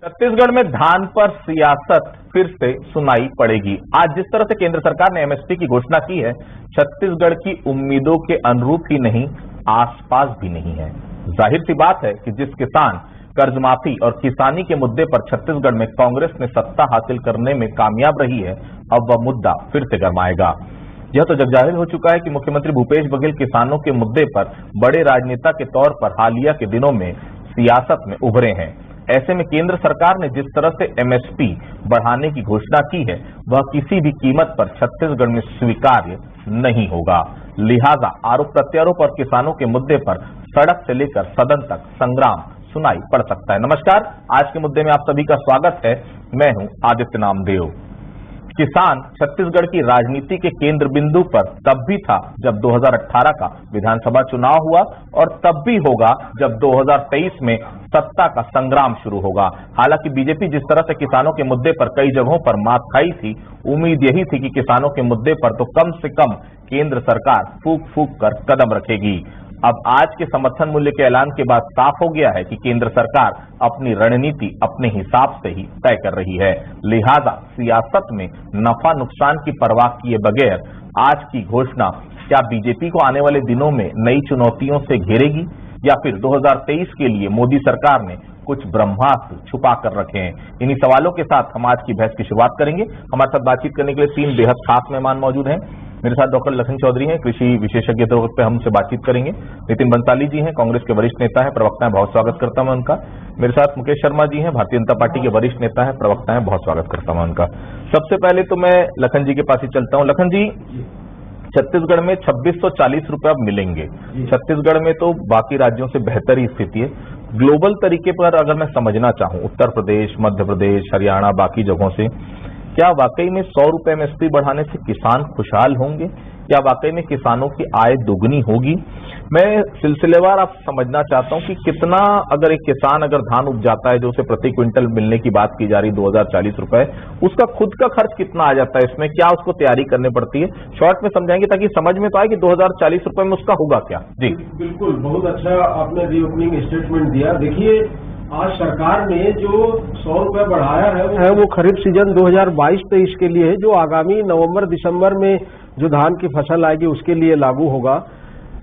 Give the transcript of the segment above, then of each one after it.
छत्तीसगढ़ में धान पर सियासत फिर से सुनाई पड़ेगी। आज जिस तरह से केंद्र सरकार ने एमएसपी की घोषणा की है, छत्तीसगढ़ की उम्मीदों के अनुरूप ही नहीं, आसपास भी नहीं है। जाहिर सी बात है कि जिस किसान कर्ज माफी और किसानी के मुद्दे पर छत्तीसगढ़ में कांग्रेस ने सत्ता हासिल करने में कामयाब रही है, अब वह मुद्दा फिर से गरमाएगा। यह तो जगजाहिर हो चुका है कि मुख्यमंत्री भूपेश बघेल किसानों के मुद्दे पर बड़े राजनेता के तौर पर हालिया के दिनों में सियासत में उभरे हैं। ऐसे में केंद्र सरकार ने जिस तरह से एमएसपी बढ़ाने की घोषणा की है, वह किसी भी कीमत पर छत्तीसगढ़ में स्वीकार्य नहीं होगा। लिहाजा आरोप प्रत्यारोप और किसानों के मुद्दे पर सड़क से लेकर सदन तक संग्राम सुनाई पड़ सकता है। नमस्कार, आज के मुद्दे में आप सभी का स्वागत है। मैं हूं आदित्य नामदेव। किसान छत्तीसगढ़ की राजनीति के केंद्र बिंदु पर तब भी था जब 2018 का विधानसभा चुनाव हुआ, और तब भी होगा जब 2023 में सत्ता का संग्राम शुरू होगा। हालांकि बीजेपी जिस तरह से किसानों के मुद्दे पर कई जगहों पर मात खाई थी, उम्मीद यही थी कि किसानों के मुद्दे पर तो कम से कम केंद्र सरकार फूंक फूंक कर कदम रखेगी। अब आज के समर्थन मूल्य के ऐलान के बाद साफ हो गया है कि केंद्र सरकार अपनी रणनीति अपने हिसाब से ही तय कर रही है। लिहाजा सियासत में नफा नुकसान की परवाह किए बगैर आज की घोषणा क्या बीजेपी को आने वाले दिनों में नई चुनौतियों से घेरेगी, या फिर 2023 के लिए मोदी सरकार ने कुछ ब्रह्मास्त्र छुपा कर रखे हैं? इन्हीं सवालों के साथ हम आज की बहस की शुरुआत करेंगे। हमारे साथ बातचीत करने के लिए तीन बेहद खास मेहमान मौजूद हैं। मेरे साथ डॉक्टर लखन चौधरी हैं, कृषि विशेषज्ञ के तौर पर हमसे बातचीत करेंगे। नितिन बंसाली जी हैं, कांग्रेस के वरिष्ठ नेता है, प्रवक्ता है, बहुत स्वागत करता हूं उनका। मेरे साथ मुकेश शर्मा जी हैं, भारतीय जनता पार्टी के वरिष्ठ नेता है, प्रवक्ता है, बहुत स्वागत करता हूं उनका। सबसे पहले तो मैं लखन जी के पास ही चलता हूं। लखन जी, छत्तीसगढ़ में 2640 रुपए अब मिलेंगे। छत्तीसगढ़ में तो बाकी राज्यों से बेहतर ही स्थिति है। ग्लोबल तरीके पर अगर मैं समझना चाहूं, उत्तर प्रदेश, मध्य प्रदेश, हरियाणा, बाकी जगहों से, क्या वाकई में 100 रुपए एमएसपी बढ़ाने से किसान खुशहाल होंगे? क्या वाकई में किसानों की आय दुगनी होगी? मैं सिलसिलेवार आप समझना चाहता हूं कि कितना, अगर एक किसान अगर धान उपजाता है जो उसे प्रति क्विंटल मिलने की बात की जा रही 2040 रुपए, उसका खुद का खर्च कितना आ जाता है इसमें? क्या उसको तैयारी करनी पड़ती है? शॉर्ट में समझाएंगे ताकि समझ में तो आए कि 2040 रुपए में उसका होगा क्या। जी बिल्कुल, बहुत अच्छा आपने रीओपनिंग स्टेटमेंट दिया। देखिए, आज सरकार ने जो 100 रुपए बढ़ाया है वो खरीफ सीजन 2022-23 के लिए है, जो आगामी नवंबर दिसंबर में जो धान की फसल आएगी उसके लिए लागू होगा।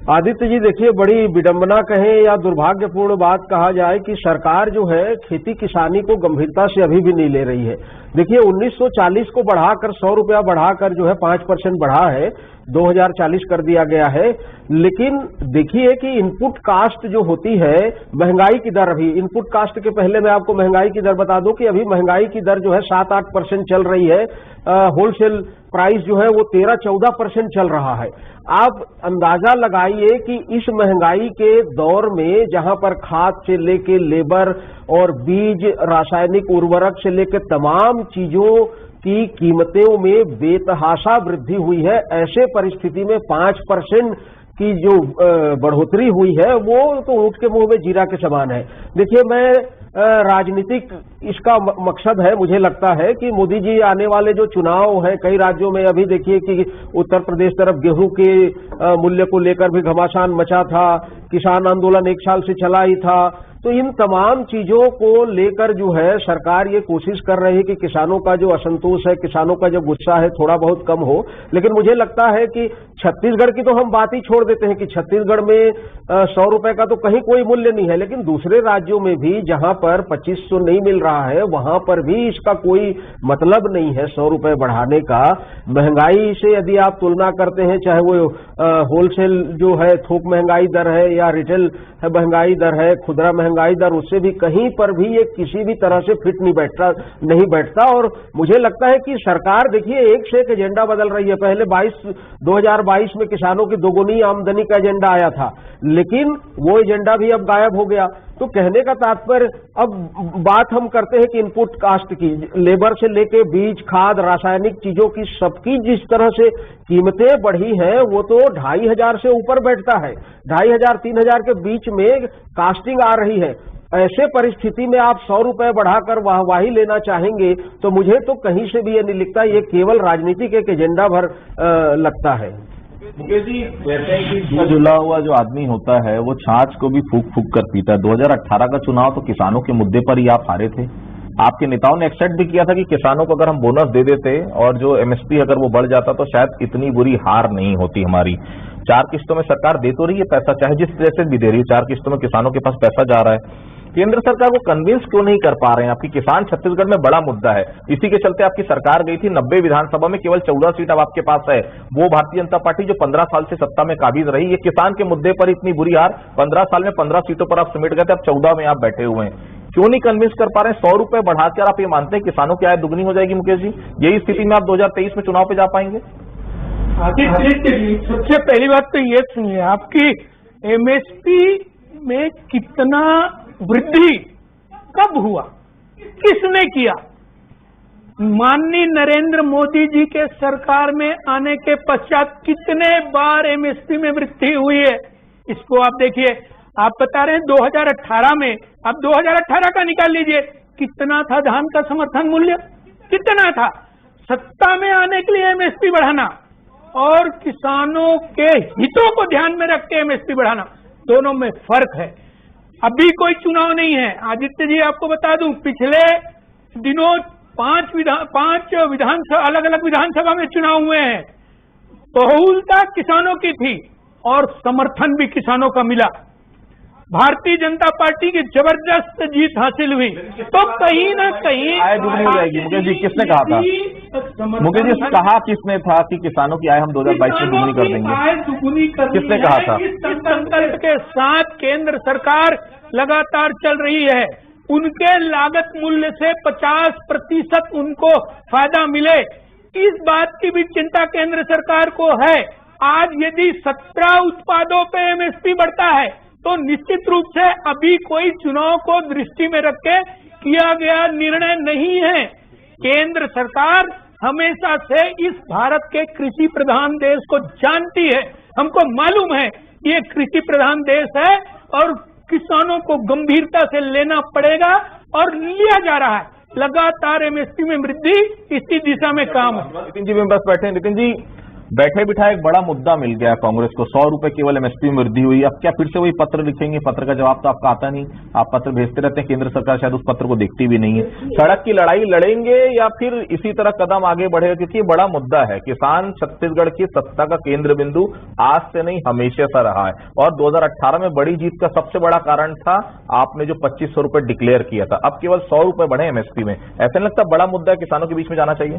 आदित्य जी, देखिए, बड़ी विडंबना कहें या दुर्भाग्यपूर्ण बात कहा जाए कि सरकार जो है खेती किसानी को गंभीरता से अभी भी नहीं ले रही है। देखिए, 1940 को बढ़ाकर 100 रुपया बढ़ाकर जो है 5% बढ़ा है, 2040 कर दिया गया है। लेकिन देखिए कि इनपुट कास्ट जो होती है, महंगाई की दर, अभी इनपुट कास्ट के पहले मैं आपको महंगाई की दर बता दूं कि अभी महंगाई की दर जो है 7-8% चल रही है। होलसेल प्राइस जो है वो 13-14% चल रहा है। आप अंदाजा लगाइए कि इस महंगाई के दौर में, जहां पर खाद से लेके लेबर और बीज, रासायनिक उर्वरक से लेके तमाम चीजों की कीमतों में बेतहाशा वृद्धि हुई है, ऐसे परिस्थिति में 5% की जो बढ़ोतरी हुई है वो तो ऊंट के मुंह में जीरा के समान है। देखिए, मैं राजनीतिक इसका मकसद है, मुझे लगता है कि मोदी जी आने वाले जो चुनाव हैं कई राज्यों में, अभी देखिए कि उत्तर प्रदेश तरफ गेहूं के मूल्य को लेकर भी घमासान मचा था, किसान आंदोलन 1 साल से चला ही था। तो इन तमाम चीजों को लेकर जो है सरकार ये कोशिश कर रही है कि किसानों का जो असंतोष है, किसानों का जो गुस्सा है, थोड़ा बहुत कम हो। लेकिन मुझे लगता है कि छत्तीसगढ़ की तो हम बात ही छोड़ देते हैं कि छत्तीसगढ़ में 100 रुपए का तो कहीं कोई मूल्य नहीं है, लेकिन दूसरे राज्यों में भी जहां पर 2500 नहीं मिल रहा है, वहां पर भी इसका कोई मतलब नहीं है 100 रुपए बढ़ाने का। महंगाई से यदि आप तुलना करते हैं, चाहे वो होलसेल जो है थोक महंगाई दर है या रिटेल महंगाई दर है, खुदरा महंगाई दर, उससे भी कहीं पर भी ये किसी भी तरह से फिट नहीं बैठता। और मुझे लगता है कि सरकार, देखिए, एक से एक एजेंडा बदल रही है। पहले 2022 में किसानों की दोगुनी आमदनी का एजेंडा आया था, लेकिन वो एजेंडा भी अब गायब हो गया। तो कहने का तात्पर्य, अब बात हम करते हैं कि इनपुट कास्ट की, लेबर से लेके बीज, खाद, रासायनिक चीजों की, सबकी जिस तरह से कीमतें बढ़ी हैं वो तो 2500 से ऊपर बैठता है। 2500-3000 के बीच में कास्टिंग आ रही है। ऐसे परिस्थिति में आप 100 रुपए बढ़ाकर वाहवाही लेना चाहेंगे तो मुझे तो कहीं से भी ये नहीं लिखता, ये केवल राजनीतिक एक एजेंडा भर लगता है। मुकेश जी, कहते हैं कि दूध जुला हुआ जो आदमी होता है वो छाछ को भी फूक फूक कर पीता है। 2018 का चुनाव तो किसानों के मुद्दे पर ही आप हारे थे। आपके नेताओं ने एक्सेप्ट भी किया था कि किसानों को अगर हम बोनस दे देते और जो एमएसपी अगर वो बढ़ जाता तो शायद इतनी बुरी हार नहीं होती हमारी। 4 किस्तों में सरकार दे तो रही है पैसा, चाहे जिस तरह से भी दे रही है, 4 किस्तों में किसानों के पास पैसा जा रहा है। केंद्र सरकार को कन्विंस क्यों नहीं कर पा रहे हैं? आपकी किसान छत्तीसगढ़ में बड़ा मुद्दा है, इसी के चलते आपकी सरकार गई थी 90 विधानसभा में, केवल 14 सीट अब आपके पास है। वो भारतीय जनता पार्टी जो 15 साल से सत्ता में काबिज रही, ये किसान के मुद्दे पर इतनी बुरी हार, 15 साल में 15 सीटों पर आप समेट गए थे, अब 14 में आप बैठे हुए हैं। क्यों नहीं कन्विंस कर पा रहे हैं? 100 रुपए बढ़ाकर आप ये मानते हैं किसानों की आय दुगनी हो जाएगी? मुकेश जी, यही स्थिति में आप 2023 में चुनाव पे जा पाएंगे? सबसे पहली बात तो ये सुनिए, आपकी एमएसपी में कितना वृद्धि कब हुआ, किसने किया? माननीय नरेंद्र मोदी जी के सरकार में आने के पश्चात कितने बार एमएसपी में वृद्धि हुई है, इसको आप देखिए। आप बता रहे हैं 2018 में, अब 2018 का निकाल लीजिए, कितना था धान का समर्थन मूल्य, कितना था? सत्ता में आने के लिए एमएसपी बढ़ाना और किसानों के हितों को ध्यान में रख के एमएसपी बढ़ाना, दोनों में फर्क है। अभी कोई चुनाव नहीं है। आदित्य जी, आपको बता दूं, पिछले दिनों 5 विधानसभा, अलग अलग विधानसभा में चुनाव हुए हैं। बहुलता किसानों की थी और समर्थन भी किसानों का मिला। भारतीय जनता पार्टी की जबरदस्त जीत हासिल हुई, तो कहीं ना कहीं आय दुगनी हो जाएगी। मुकेश जी, किसने कहा था? मुकेश जी, कहा किसने था कि किसानों की आय हम 2022 में दुगनी कर देंगे? आय दुगनी कर, किसने कहा था? इस संकल्प के साथ केंद्र सरकार लगातार चल रही है। उनके लागत मूल्य से 50% उनको फायदा मिले, इस बात की भी चिंता केंद्र सरकार को है। आज यदि 17 उत्पादों पे एमएसपी बढ़ता है तो निश्चित रूप से अभी कोई चुनाव को दृष्टि में रख के किया गया निर्णय नहीं है। केंद्र सरकार हमेशा से इस भारत के कृषि प्रधान देश को जानती है। हमको मालूम है ये कृषि प्रधान देश है और किसानों को गंभीरता से लेना पड़ेगा और लिया जा रहा है। लगातार एमएसपी में वृद्धि इसी दिशा में काम है। नितिन जी, में बस बैठे। नितिन जी, बैठे बिठाए एक बड़ा मुद्दा मिल गया कांग्रेस को, 100 रुपए केवल एमएसपी में वृद्धि हुई। अब क्या फिर से वही पत्र लिखेंगे? पत्र का जवाब तो आपका आता नहीं, आप पत्र भेजते रहते हैं, केंद्र सरकार शायद उस पत्र को देखती भी नहीं है। सड़क की लड़ाई लड़ेंगे या फिर इसी तरह कदम आगे बढ़ेगा? क्योंकि ये बड़ा मुद्दा है। किसान छत्तीसगढ़ की सत्ता का केंद्र बिंदु आज से नहीं हमेशा से रहा है, और 2018 में बड़ी जीत का सबसे बड़ा कारण था आपने जो 2500 रुपए डिक्लेयर किया था। अब केवल 100 रुपए बढ़े एमएसपी में, ऐसा नहीं लगता बड़ा मुद्दा है, किसानों के बीच में जाना चाहिए?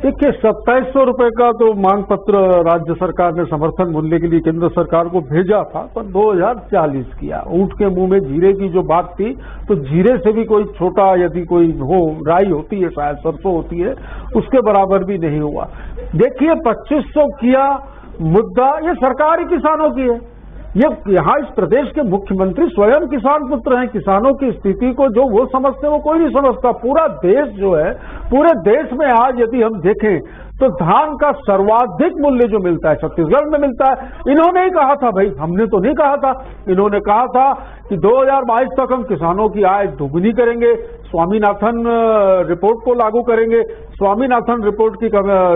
देखिए, 2700 रुपए का तो मांग पत्र राज्य सरकार ने समर्थन मूल्य के लिए केंद्र सरकार को भेजा था, पर 2040 किया। ऊंट के मुंह में जीरे की जो बात थी, तो जीरे से भी कोई छोटा यदि कोई हो, राई होती है, शायद सरसों होती है, उसके बराबर भी नहीं हुआ। देखिए, 2500 किया मुद्दा, ये सरकार ही किसानों की है। ये यहाँ इस प्रदेश के मुख्यमंत्री स्वयं किसान पुत्र हैं। किसानों की स्थिति को जो वो समझते हैं वो कोई नहीं समझता। पूरा देश जो है, पूरे देश में आज यदि हम देखें तो धान का सर्वाधिक मूल्य जो मिलता है छत्तीसगढ़ में मिलता है। इन्होंने ही कहा था, भाई हमने तो नहीं कहा था, इन्होंने कहा था कि 2022 तक हम किसानों की आय दोगुनी करेंगे, स्वामीनाथन रिपोर्ट को लागू करेंगे। स्वामीनाथन रिपोर्ट की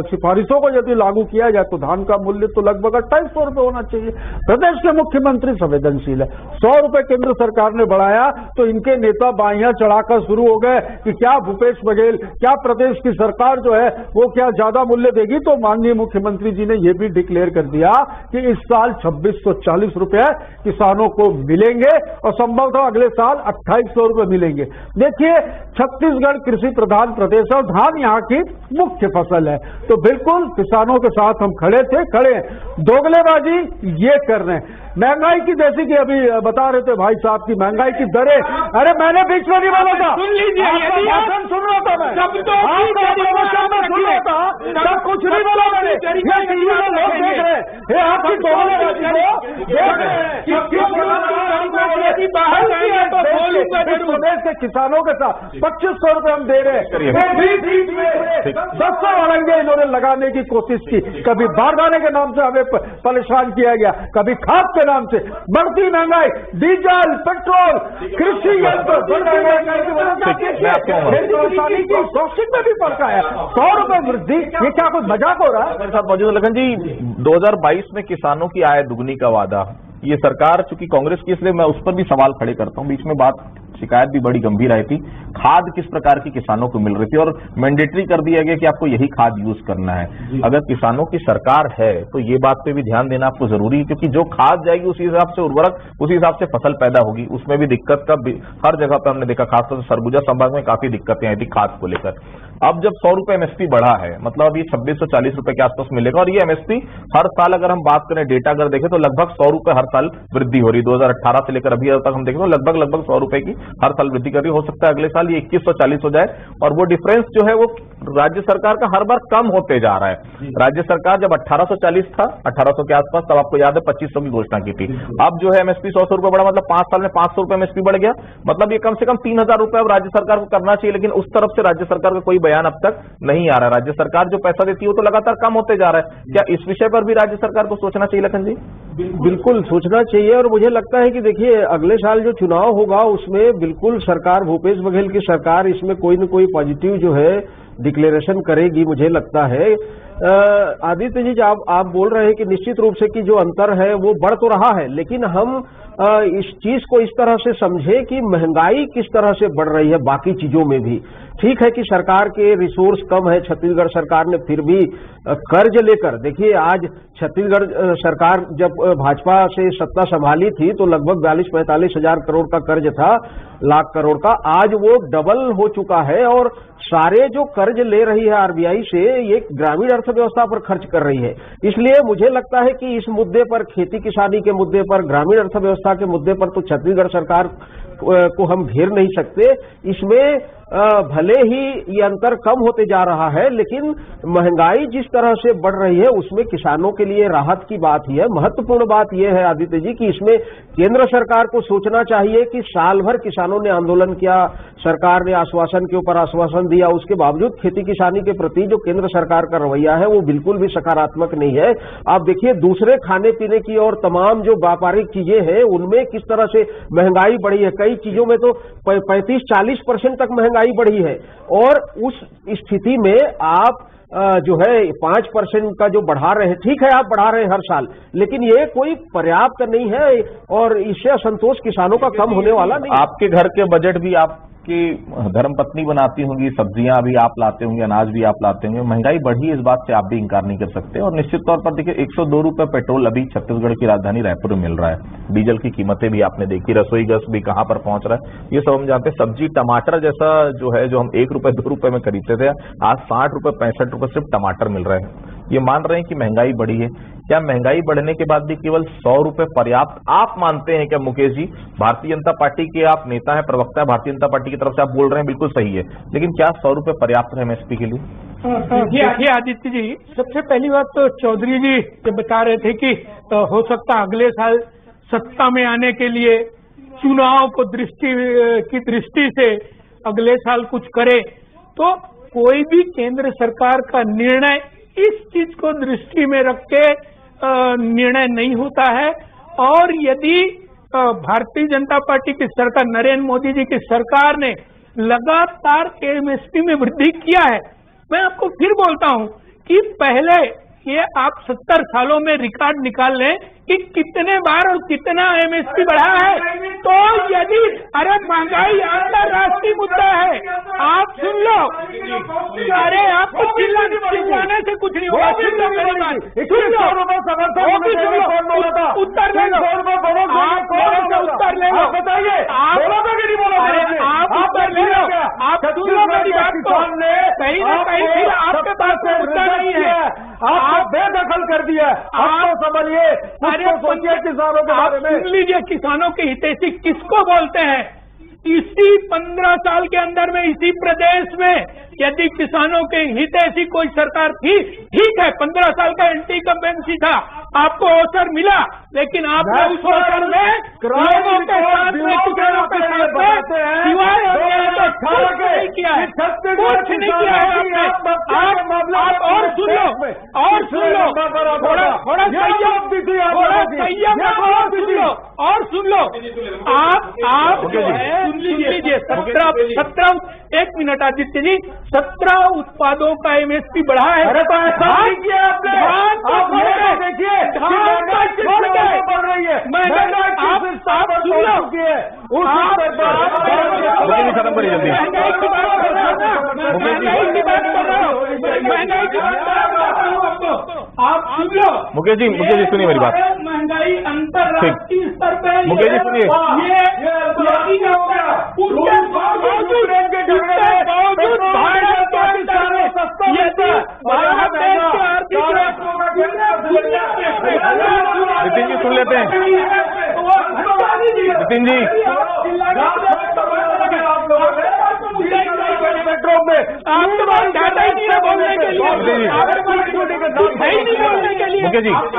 सिफारिशों को यदि लागू किया जाए तो धान का मूल्य तो लगभग 2800 रुपए होना चाहिए। प्रदेश के मुख्यमंत्री संवेदनशील है। 100 रुपए केंद्र सरकार ने बढ़ाया तो इनके नेता बाइयां चढ़ाकर शुरू हो गए कि क्या भूपेश बघेल, क्या प्रदेश की सरकार जो है वो क्या ज्यादा मूल्य देगी। तो माननीय मुख्यमंत्री जी ने यह भी डिक्लेयर कर दिया कि इस साल 2640 रुपए किसानों को मिलेंगे और संभवतः अगले साल 2800 रुपए मिलेंगे। देखिए, छत्तीसगढ़ कृषि प्रधान प्रदेश और धान यहाँ की मुख्य फसल है, तो बिल्कुल किसानों के साथ हम खड़े थे, खड़े हैं। दोगलेबाजी ये कर रहे हैं। महंगाई की, जैसी कि अभी बता रहे थे भाई साहब की महंगाई की दरें, अरे मैंने बीच में नहीं बोला था, सुन लीजिए, भाषण सुन रहा था मैं, सुन रहा था, सब कुछ नहीं बोला मैंने। ये लोग देख रहे हैं, ये आपकी दोगलेबाजी को देख रहे हैं कि किस प्रदेश के किसानों के साथ 2500 रुपए हम दे रहे हैं। बीच में 200 अड़ंगे इन्होंने लगाने की कोशिश की। कभी बारदाने के नाम से हमें परेशान किया गया, कभी खाद के नाम से। बढ़ती महंगाई, डीजल, पेट्रोल, कृषि यंत्र, बढ़ती महंगाई की वजह से शोषित में भी पड़ता है। 100 रुपए वृद्धि, ये क्या कुछ मजाक हो रहा है? मेरे साथ मौजूद लखन जी, 2022 में किसानों की आय दुगनी का वादा, ये सरकार चूंकि कांग्रेस की, इसलिए मैं उस पर भी सवाल खड़े करता हूं। बीच में बात शिकायत भी बड़ी गंभीर आई थी। खाद किस प्रकार की किसानों को मिल रही थी और मैंडेटरी कर दिया गया कि आपको यही खाद यूज करना है। अगर किसानों की सरकार है तो ये बात पे भी ध्यान देना आपको जरूरी है, क्योंकि जो खाद जाएगी उसी हिसाब से उर्वरक, उसी हिसाब से फसल पैदा होगी। उसमें भी दिक्कत का हर जगह पर हमने देखा, खासतौर से सरगुजा संभाग में काफी दिक्कतें आई थी खाद को लेकर। अब जब 100 रुपए एमएसपी बढ़ा है, मतलब अभी 2640 रुपए के आसपास मिलेगा और ये एमएसपी हर साल अगर हम बात करें, डेटा अगर देखें तो लगभग 100 रुपए हर साल वृद्धि हो रही। 2018 से लेकर अभी तक हम देखें तो लगभग 100 रुपए की हर साल वृद्धि कर रही। हो सकता है अगले साल ये 2140 हो जाए और वो डिफरेंस जो है वो राज्य सरकार का हर बार कम होते जा रहा है। राज्य सरकार जब 1840 था, 1800 के आसपास, तब आपको याद है 2500 की घोषणा की थी। अब जो है एमएसपी 100 रुपए बढ़ा, मतलब 5 साल में 500 रुपए एमएसपी बढ़ गया। मतलब ये कम से कम 3000 रुपए अब राज्य सरकार को करना चाहिए, लेकिन उस तरफ से राज्य सरकार का कोई बयान अब तक नहीं आ रहा है। राज्य सरकार जो पैसा देती है वो तो लगातार कम होते जा रहा है। क्या इस विषय पर भी राज्य सरकार को सोचना चाहिए लखन जी? बिल्कुल सोचना चाहिए। और मुझे लगता है कि देखिए, अगले साल जो चुनाव होगा उसमें बिल्कुल सरकार, भूपेश बघेल की सरकार इसमें कोई न कोई पॉजिटिव जो है डिक्लेरेशन करेगी, मुझे लगता है। आदित्य जी, आप बोल रहे हैं कि निश्चित रूप से कि जो अंतर है वो बढ़ तो रहा है, लेकिन हम इस चीज को इस तरह से समझे कि महंगाई किस तरह से बढ़ रही है बाकी चीजों में भी। ठीक है कि सरकार के रिसोर्स कम है, छत्तीसगढ़ सरकार ने फिर भी कर्ज लेकर, देखिए आज छत्तीसगढ़ सरकार जब भाजपा से सत्ता संभाली थी तो लगभग 42-45 हजार करोड़ का कर्ज था, लाख करोड़ का। आज वो डबल हो चुका है और सारे जो कर्ज ले रही है आरबीआई से, ये ग्रामीण अर्थव्यवस्था पर खर्च कर रही है। इसलिए मुझे लगता है कि इस मुद्दे पर, खेती किसानी के मुद्दे पर, ग्रामीण अर्थव्यवस्था के मुद्दे पर तो छत्तीसगढ़ सरकार को हम घेर नहीं सकते। इसमें भले ही ये अंतर कम होते जा रहा है, लेकिन महंगाई जिस तरह से बढ़ रही है उसमें किसानों के लिए राहत की बात ही है। महत्वपूर्ण बात यह है आदित्य जी कि इसमें केंद्र सरकार को सोचना चाहिए कि साल भर किसानों ने आंदोलन किया, सरकार ने आश्वासन के ऊपर आश्वासन दिया, उसके बावजूद खेती किसानी के प्रति जो केंद्र सरकार का रवैया है वो बिल्कुल भी सकारात्मक नहीं है। आप देखिए, दूसरे खाने पीने की और तमाम जो व्यापारिक चीजें हैं उनमें किस तरह से महंगाई बढ़ी है। कई चीजों में तो 35-40% तक महंगाई बढ़ी है। और उस स्थिति में आप जो है 5% का जो बढ़ा रहे हैं, ठीक है आप बढ़ा रहे हैं हर साल, लेकिन ये कोई पर्याप्त नहीं है और इससे असंतोष किसानों का कम होने वाला नहीं। आपके घर के बजट भी आपकी धर्मपत्नी बनाती होंगी, सब्जियां भी आप लाते होंगे, अनाज भी आप लाते होंगे। महंगाई बढ़ी, इस बात से आप भी इंकार नहीं कर सकते। और निश्चित तौर पर देखिए, 102 रुपए पेट्रोल अभी छत्तीसगढ़ की राजधानी रायपुर में मिल रहा है। डीजल की कीमतें भी आपने देखी, रसोई गैस भी कहां पर पहुंच रहा है, ये सब हम जानते हैं। सब्जी टमाटर जैसा जो है, जो हम 1 रुपए 2 रुपए में खरीदते थे, आज 60 रुपए 65 रुपए सिर्फ टमाटर मिल रहे हैं। ये मान रहे हैं कि महंगाई बढ़ी है। क्या महंगाई बढ़ने के बाद भी केवल 100 रुपए पर्याप्त आप मानते हैं क्या मुकेश जी? भारतीय जनता पार्टी के आप नेता हैं, प्रवक्ता है भारतीय जनता पार्टी की तरफ से, आप बोल रहे हैं बिल्कुल सही है, लेकिन क्या 100 रुपए पर्याप्त है एमएसपी के लिए? देखिए आदित्य जी, सबसे पहली बात तो चौधरी जी ये बता रहे थे कि हो सकता अगले साल सत्ता में आने के लिए चुनाव को दृष्टि से अगले साल कुछ करे। तो कोई भी केंद्र सरकार का निर्णय इस चीज को दृष्टि में रख के निर्णय नहीं होता है। और यदि भारतीय जनता पार्टी की सरकार, नरेंद्र मोदी जी की सरकार ने लगातार एमएसपी में वृद्धि किया है, मैं आपको फिर बोलता हूं कि पहले ये आप 70 सालों में रिकॉर्ड निकाल लें कि कितने बार और कितना एमएसपी बढ़ा है। तो यदि, अरे महंगाई अंतर्राष्ट्रीय मुद्दा है, आप सुन लो। अरे आपको चिल्लाने से कुछ नहीं होगा, सुन लो मेरी बात, सुन लो, उत्तर ले लो, आप उत्तर ले लो, बताइए आप उत्तर ले लो, आप सुन लो मेरी बात को। कहीं ना कहीं फिर आपके पास कोई मुद्दा नहीं है, आप बेदखल कर दिया। आप समझिए, किसानों के बारे में सुन लीजिए। किसानों के हितैषी किसको बोलते हैं? इसी 15 साल के अंदर में इसी प्रदेश में यदि किसानों के हितैषी कोई सरकार थी, ठीक है 15 साल का एंटी इनकम्बेंसी था, आपको अवसर मिला, लेकिन आपने उस अवसर में लोगों के साथ में, किसानों के साथ में सिवाय कुछ नहीं किया है, कुछ नहीं किया है आपने। आप और सुन लो, और सुन लो, थोड़ा संयम सुन लो, और सुन लो। आप सुन लीजिए, 17 एक मिनट आदित्य जी, 17 उत्पादों का एमएसपी बढ़ा है। अरे तो ऐसा नहीं किया आपने, देखिए छोड़ के बढ़ रही है, आप सुन लो, मुकेश जी खत्म करिए जल्दी। महंगाई की बात कर रहा हूं ना, महंगाई की बात कर रहा हूं, महंगाई की बात कर रहा हूं आपको, आप सुन लो। मुकेश जी सुनिए मेरी बात। महंगाई अंतर्राष्ट्रीय स्तर पे मुकेश जी सुनिए, ये हो गया, उसके बावजूद भारत के अंदर यदि भारत देश के आर्थिक नितिन जी सुन लेते हैं। नितिन जी आपके पास डाटा ही नहीं है बोलने के लिए,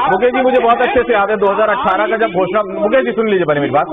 मुकेश जी मुझे बहुत अच्छे से याद है 2018 का जब घोषणा। मुकेश जी सुन लीजिए पहले मेरी बात।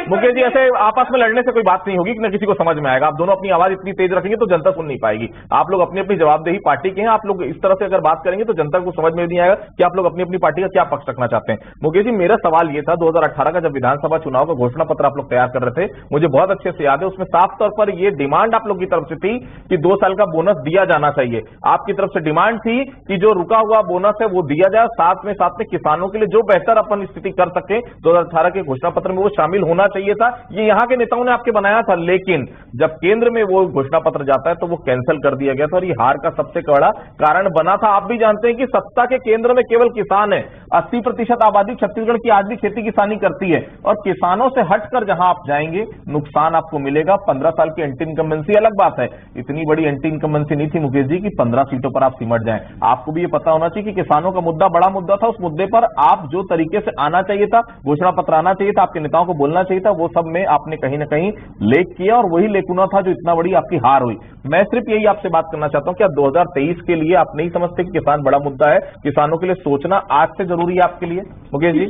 मुकेश जी ऐसे आपस में लड़ने से कोई बात नहीं होगी कि न किसी को समझ में आएगा। आप दोनों अपनी आवाज इतनी तेज रखेंगे तो जनता सुन नहीं पाएगी। आप लोग अपनी अपनी जवाबदेही पार्टी के हैं, आप लोग इस तरह से अगर बात करेंगे तो जनता को समझ में नहीं आएगा कि आप लोग अपनी अपनी पार्टी का क्या पक्ष रखना चाहते हैं। मुकेश जी मेरा सवाल ये था, 2018 का जब विधानसभा चुनाव का घोषणा पत्र आप लोग तैयार कर रहे थे, मुझे बहुत अच्छे से याद है, उसमें साफ तौर पर ये डिमांड आप लोग की तरफ से थी कि 2 साल का बोनस दिया जाना चाहिए। आपकी तरफ से डिमांड थी कि जो रुका हुआ बोनस है वो दिया जाए, साथ में किसानों के लिए जो बेहतर अपन स्थिति कर सके 2018 के घोषणा पत्र में वो शामिल होना चाहिए था। ये यहाँ के नेताओं ने आपके बनाया था, लेकिन जब केंद्र में वो घोषणा पत्र जाता है तो वो कैंसिल कर दिया गया था और ये हार का सबसे बड़ा कारण बना था। आप भी जानते हैं कि सत्ता के केंद्र में केवल किसान है। 80% आबादी छत्तीसगढ़ की आज भी खेती किसानी करती है और किसानों से हटकर जहां आप जाएंगे नुकसान आपको मिलेगा। 15 साल की एंटी इनकम्बेंसी अलग बात है, इतनी बड़ी एंटी इनकम्बेंसी नहीं थी मुकेश जी की 15 सीटों पर आप सिमट जाएं। आपको भी ये पता होना चाहिए कि किसानों का मुद्दा बड़ा मुद्दा था। उस मुद्दे पर आप जो तरीके से आना चाहिए था, घोषणा पत्र आना चाहिए था, आपके नेताओं को बोलना चाहिए था, वो सब में आपने कहीं ना कहीं लेक किया और वही लेकुना था जो इतना बड़ी आपकी हार हुई। मैं सिर्फ यही आपसे बात करना चाहता हूं, क्या 2023 के लिए आप नहीं समझते कि किसान बड़ा मुद्दा है, किसानों के लिए सोचना आज से जरूरी है आपके लिए? मुकेश जी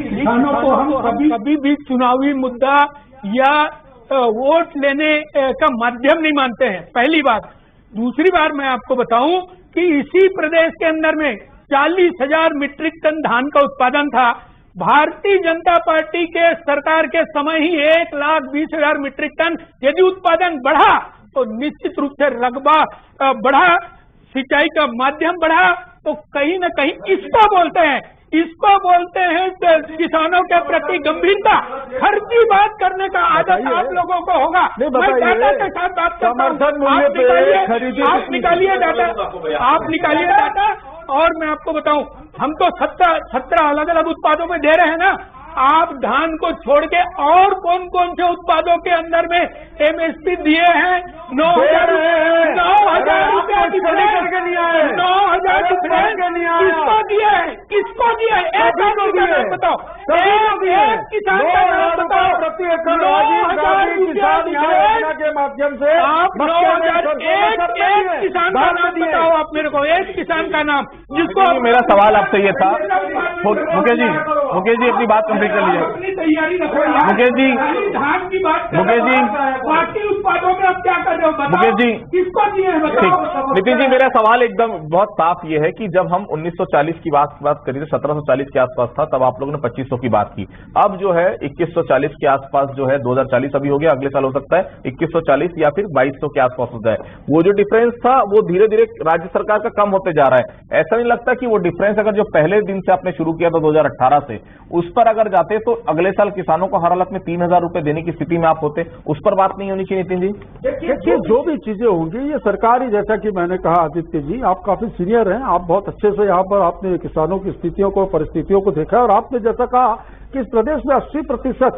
किसानों को हम कभी भी चुनावी मुद्दा या वोट लेने का माध्यम नहीं मानते हैं, पहली बात। दूसरी बार मैं आपको बताऊं कि इसी प्रदेश के अंदर में 40,000 मीट्रिक टन धान का उत्पादन था। भारतीय जनता पार्टी के सरकार के समय ही 1,20,000 मीट्रिक टन यदि उत्पादन बढ़ा तो निश्चित रूप से रकबा बढ़ा, सिंचाई का माध्यम बढ़ा, तो कहीं न कहीं इसको बोलते हैं किसानों के प्रति गंभीरता। खर्ची बात करने का आदत आप लोगों को होगा। मैं डाटा के साथ बात करता हूं, आप निकालिए डाटा और मैं आपको बताऊं, हम तो 17 अलग अलग उत्पादों में दे रहे हैं ना। आप धान को छोड़ के और कौन कौन से उत्पादों के अंदर में एमएसपी दिए हैं? 9,000 रुपया डिफरेंस, 9,000 किसको दिया है? एक आदमी का नाम बताओ, एक किसान का नाम बताओ। 9,000 के माध्यम से आप 9,000 एक किसान का नाम बताओ, आप मेरे को एक किसान का नाम जिसको। मेरा सवाल आपसे ये था मुकेश जी अपनी बात कंप्लीट कर लीजिए। अपनी तैयारी रखो मुकेश जी, धान की बात, मुकेश जी, बाकी उत्पादों में आप क्या कर रहे हो? मुकेश जी किसको दिए हैं बताओ। नितिन जी मेरा सवाल एकदम बहुत साफ ये है कि जब हम 1940 की बात करी तो 1740 के आसपास था, तब आप लोगों ने 2500 की बात की। अब जो है 2140 के आसपास जो है 2040 अभी हो गया, अगले साल हो सकता है 2140 या फिर 2200 के आसपास हो जाए। वो जो डिफरेंस था वो धीरे धीरे राज्य सरकार का कम होते जा रहा है। ऐसा नहीं लगता कि वो डिफरेंस अगर जो पहले दिन से आपने शुरू किया था 2018 से, उस पर अगर जाते तो अगले साल किसानों को हर हालत में 3,000 रुपए देने की स्थिति में आप होते? उस पर बात नहीं होनी चाहिए नितिन जी? देखिए जो भी चीजें होंगी ये सरकार ही, जैसा कि मैंने कहा आदित्य जी, आप काफी सीनियर हैं, आप बहुत अच्छे से यहाँ पर आपने किसानों की स्थितियों को, परिस्थितियों को देखा और आपने जैसा कहा कि इस प्रदेश में 80%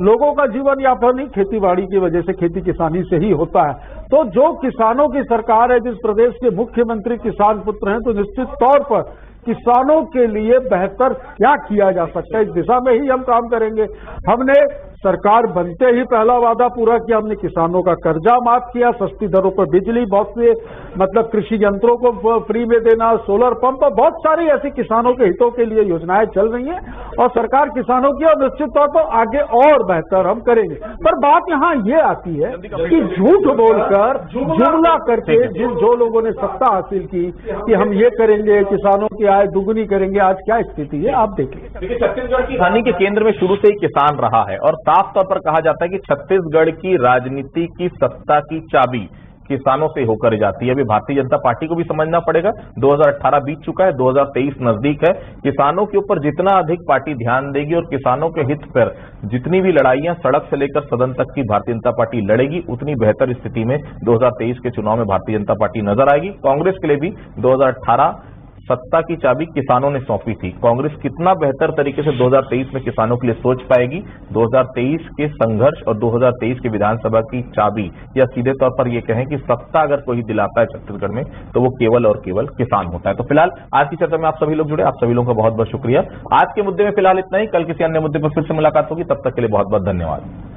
लोगों का जीवन यापन ही खेतीबाड़ी की वजह से, खेती किसानी से ही होता है। तो जो किसानों की सरकार है, जिस प्रदेश के मुख्यमंत्री किसान पुत्र हैं, तो निश्चित तौर पर किसानों के लिए बेहतर क्या किया जा सकता है इस दिशा में ही हम काम करेंगे। हमने सरकार बनते ही पहला वादा पूरा किया, हमने किसानों का कर्जा माफ किया, सस्ती दरों पर बिजली, बहुत से मतलब कृषि यंत्रों को फ्री में देना, सोलर पंप, बहुत सारी ऐसी किसानों के हितों के लिए योजनाएं चल रही हैं और सरकार किसानों की, और निश्चित तौर पर आगे और बेहतर हम करेंगे। पर बात यहाँ ये आती है कि झूठ बोलकर, जुमला करके जो लोगों ने सत्ता हासिल की कि हम ये करेंगे, किसानों की आय दुगुनी करेंगे, आज क्या स्थिति है आप देखिए। देखिए छत्तीसगढ़ की किसानी के केंद्र में शुरू से ही किसान रहा है और साफ तौर पर कहा जाता है कि छत्तीसगढ़ की राजनीति की सत्ता की चाबी किसानों से होकर जाती है। अभी भारतीय जनता पार्टी को भी समझना पड़ेगा, 2018 बीत चुका है, 2023 नजदीक है। किसानों के ऊपर जितना अधिक पार्टी ध्यान देगी और किसानों के हित पर जितनी भी लड़ाइयां सड़क से लेकर सदन तक की भारतीय जनता पार्टी लड़ेगी, उतनी बेहतर स्थिति में 2023 के चुनाव में भारतीय जनता पार्टी नजर आएगी। कांग्रेस के लिए भी 2018 सत्ता की चाबी किसानों ने सौंपी थी। कांग्रेस कितना बेहतर तरीके से 2023 में किसानों के लिए सोच पाएगी, 2023 के संघर्ष और 2023 की विधानसभा की चाबी, या सीधे तौर पर यह कहें कि सत्ता अगर कोई दिलाता है छत्तीसगढ़ में तो वो केवल और केवल किसान होता है। तो फिलहाल आज की चर्चा में आप सभी लोग जुड़े, आप सभी लोगों का बहुत बहुत शुक्रिया। आज के मुद्दे में फिलहाल इतना ही, कल किसी अन्य मुद्दे पर फिर से मुलाकात होगी, तब तक के लिए बहुत बहुत धन्यवाद।